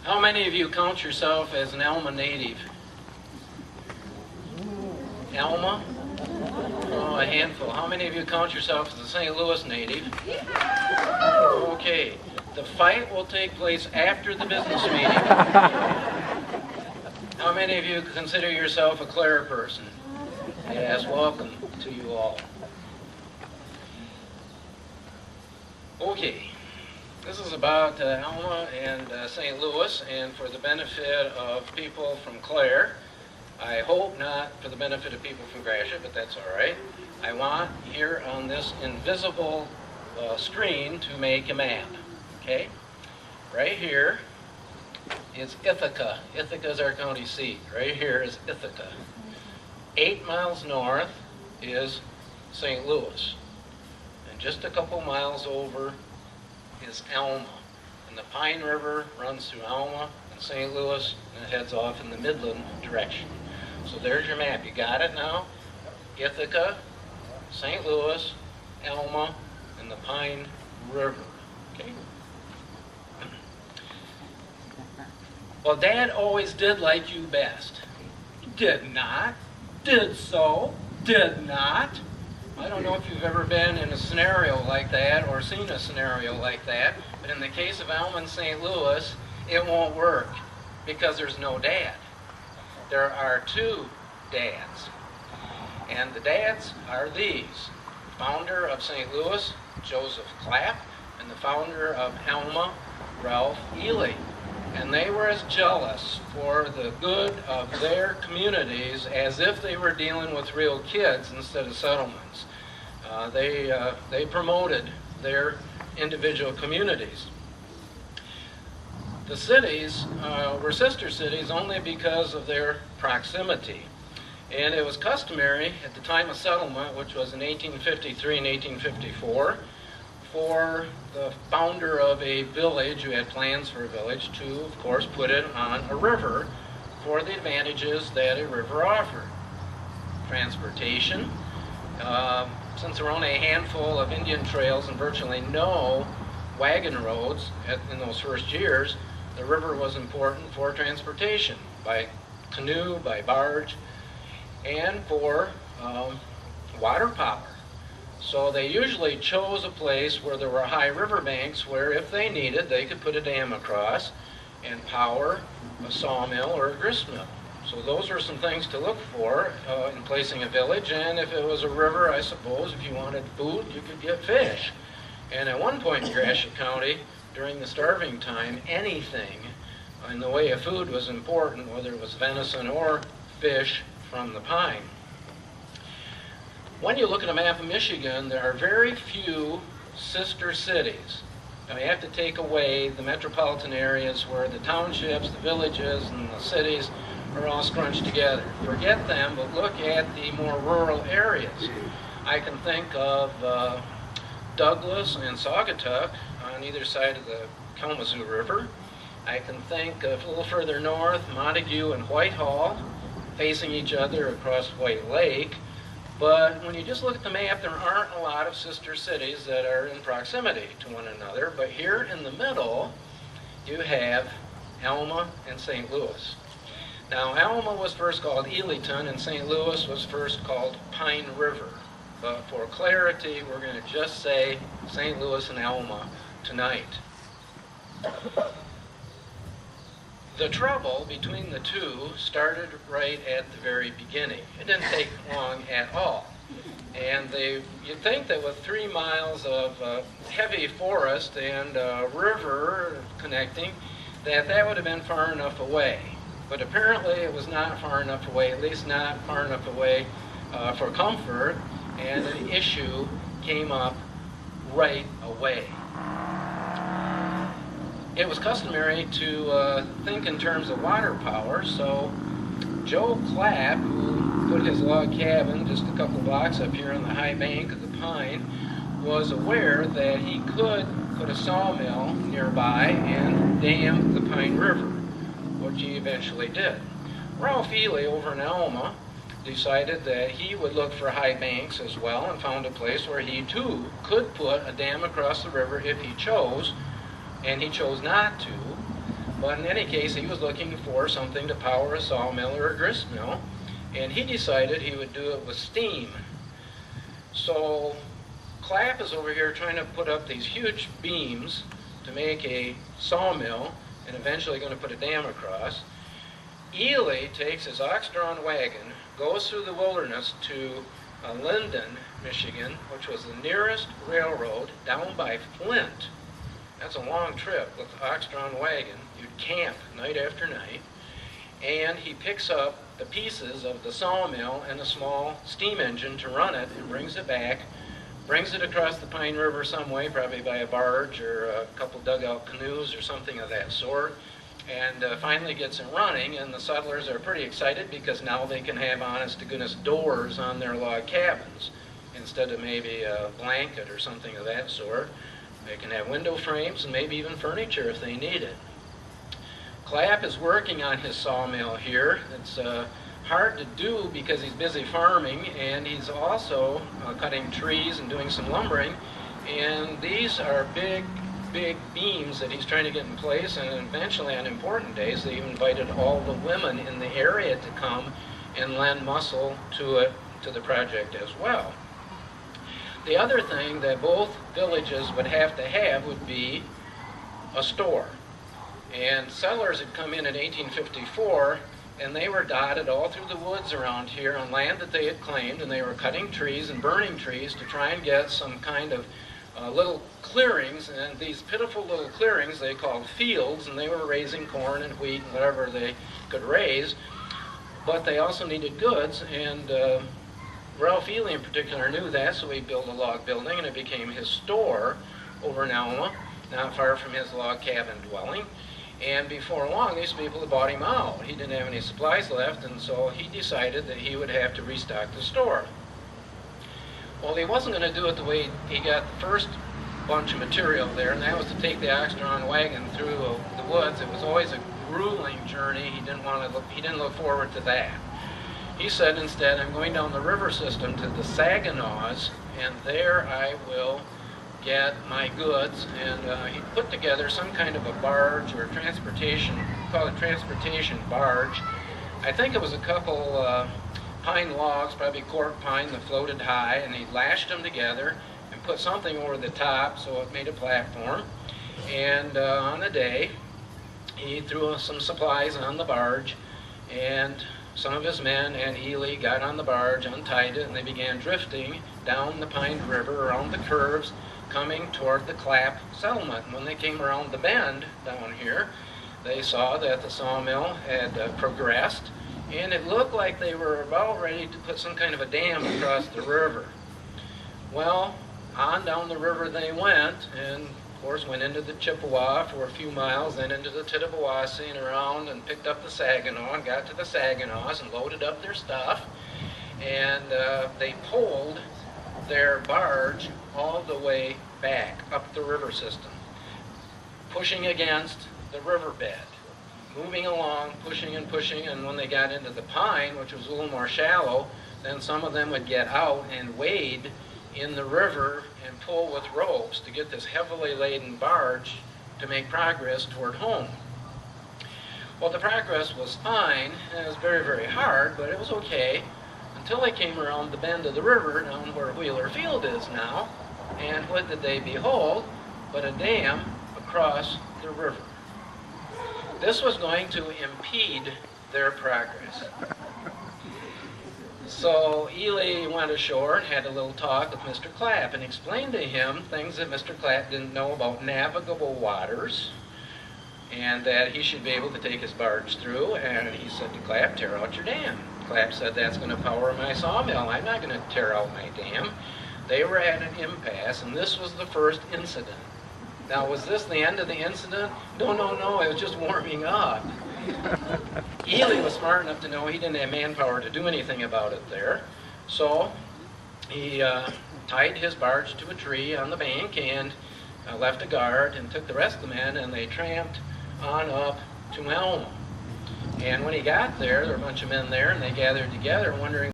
How many of you count yourself as an Alma native? Alma? Oh, a handful. How many of you count yourself as a St. Louis native? Okay. The fight will take place after the business meeting. How many of you consider yourself a Clare person? Yes, welcome to you all. Okay. This is about Alma and St. Louis, and for the benefit of people from Clare, I hope not for the benefit of people from Gratiot, but that's all right. I want here on this invisible screen to make a map, okay? Right here is Ithaca. Ithaca is our county seat. Right here is Ithaca. 8 miles north is St. Louis, and just a couple miles over is Alma, and the Pine River runs through Alma and St. Louis, and it heads off in the Midland direction. So there's your map. You got it now? Ithaca, St. Louis, Alma, and the Pine River. Okay. Well, Dad always did like you best. Did not. Did so. Did not. I don't know if you've ever been in a scenario like that or seen a scenario like that, but in the case of Alma and St. Louis, it won't work because there's no dad. There are 2 dads, and the dads are these: founder of St. Louis, Joseph Clapp, and the founder of Alma, Ralph Ely. And they were as jealous for the good of their communities as if they were dealing with real kids instead of settlements. They promoted their individual communities. The cities were sister cities only because of their proximity. And it was customary at the time of settlement, which was in 1853 and 1854, for the founder of a village who had plans for a village to, of course, put it on a river for the advantages that a river offered. Transportation. Since there were only a handful of Indian trails and virtually no wagon roads in those first years, the river was important for transportation, by canoe, by barge, and for water power. So they usually chose a place where there were high river banks where, if they needed, they could put a dam across and power a sawmill or a grist mill. So those were some things to look for in placing a village. And if it was a river, I suppose, if you wanted food, you could get fish. And at one point in Gratiot County, during the starving time, anything in the way of food was important, whether it was venison or fish from the pine. When you look at a map of Michigan, there are very few sister cities. Now you have to take away the metropolitan areas where the townships, the villages, and the cities are all scrunched together. Forget them, but look at the more rural areas. I can think of Douglas and Saugatuck on either side of the Kalamazoo River. I can think of a little further north, Montague and Whitehall facing each other across White Lake. But when you just look at the map, there aren't a lot of sister cities that are in proximity to one another. But here in the middle, you have Alma and St. Louis. Now, Alma was first called Elyton, and St. Louis was first called Pine River. But for clarity, we're going to just say St. Louis and Alma tonight. The trouble between the two started right at the very beginning. It didn't take long at all. And you'd think that with 3 miles of heavy forest and river connecting, that would have been far enough away. But apparently it was not far enough away, at least not far enough away for comfort, and an issue came up right away. It was customary to think in terms of water power, so Joe Clapp, who put his log cabin just a couple blocks up here on the high bank of the Pine, was aware that he could put a sawmill nearby and dam the Pine River, which he eventually did. Ralph Ely over in Alma decided that he would look for high banks as well and found a place where he too could put a dam across the river if he chose, and he chose not to. But in any case, he was looking for something to power a sawmill or a grist mill, and he decided he would do it with steam. So Clapp is over here trying to put up these huge beams to make a sawmill and eventually going to put a dam across. Ely takes his ox-drawn wagon, goes through the wilderness to Linden, Michigan, which was the nearest railroad down by Flint. That's a long trip with the ox-drawn wagon. You'd camp night after night. And he picks up the pieces of the sawmill and a small steam engine to run it and brings it back, brings it across the Pine River some way, probably by a barge or a couple dugout canoes or something of that sort, and finally gets it running, and the settlers are pretty excited because now they can have honest-to-goodness doors on their log cabins instead of maybe a blanket or something of that sort. They can have window frames and maybe even furniture if they need it. Clapp is working on his sawmill here. It's hard to do because he's busy farming, and he's also cutting trees and doing some lumbering, and these are big beams that he's trying to get in place, and eventually on important days they invited all the women in the area to come and lend muscle to the project as well. The other thing that both villages would have to have would be a store. And settlers had come in 1854, and they were dotted all through the woods around here on land that they had claimed, and they were cutting trees and burning trees to try and get some kind of little clearings, and these pitiful little clearings they called fields, and they were raising corn and wheat and whatever they could raise, but they also needed goods, and Ralph Ely in particular knew that, so he built a log building, and it became his store over in Alma, not far from his log cabin dwelling. And before long, these people had bought him out. He didn't have any supplies left, and so he decided that he would have to restock the store. Well, he wasn't going to do it the way he got the first bunch of material there, and that was to take the ox-drawn wagon through the woods. It was always a grueling journey. He didn't look forward to that. He said instead, I'm going down the river system to the Saginaws, and there I will get my goods. And he put together some kind of a barge or transportation, call it transportation barge. I think it was a couple pine logs, probably cork pine that floated high, and he lashed them together and put something over the top so it made a platform. And on a day, he threw some supplies on the barge, and some of his men and Ely got on the barge, untied it, and they began drifting down the Pine River around the curves, coming toward the Clapp settlement. And when they came around the bend down here, they saw that the sawmill had progressed, and it looked like they were about ready to put some kind of a dam across the river. Well, on down the river they went, and of course went into the Chippewa for a few miles, then into the Tittabawassee and around, and picked up the Saginaw and got to the Saginaws and loaded up their stuff, and they pulled their barge all the way back up the river system, pushing against the riverbed, moving along, pushing and pushing, and when they got into the Pine, which was a little more shallow, then some of them would get out and wade in the river and pull with ropes to get this heavily laden barge to make progress toward home. Well, the progress was fine, and it was very, very hard, but it was okay until they came around the bend of the river down where Wheeler Field is now, and what did they behold but a dam across the river. This was going to impede their progress. So Ely went ashore and had a little talk with Mr. Clapp and explained to him things that Mr. Clapp didn't know about navigable waters, and that he should be able to take his barge through. And he said to Clapp, tear out your dam. Clapp said, that's going to power my sawmill. I'm not going to tear out my dam. They were at an impasse, and this was the first incident. Now, was this the end of the incident? No, it was just warming up. Ely was smart enough to know he didn't have manpower to do anything about it there. So he tied his barge to a tree on the bank and left a guard and took the rest of the men, and they tramped on up to Alma. And when he got there were a bunch of men there, and they gathered together wondering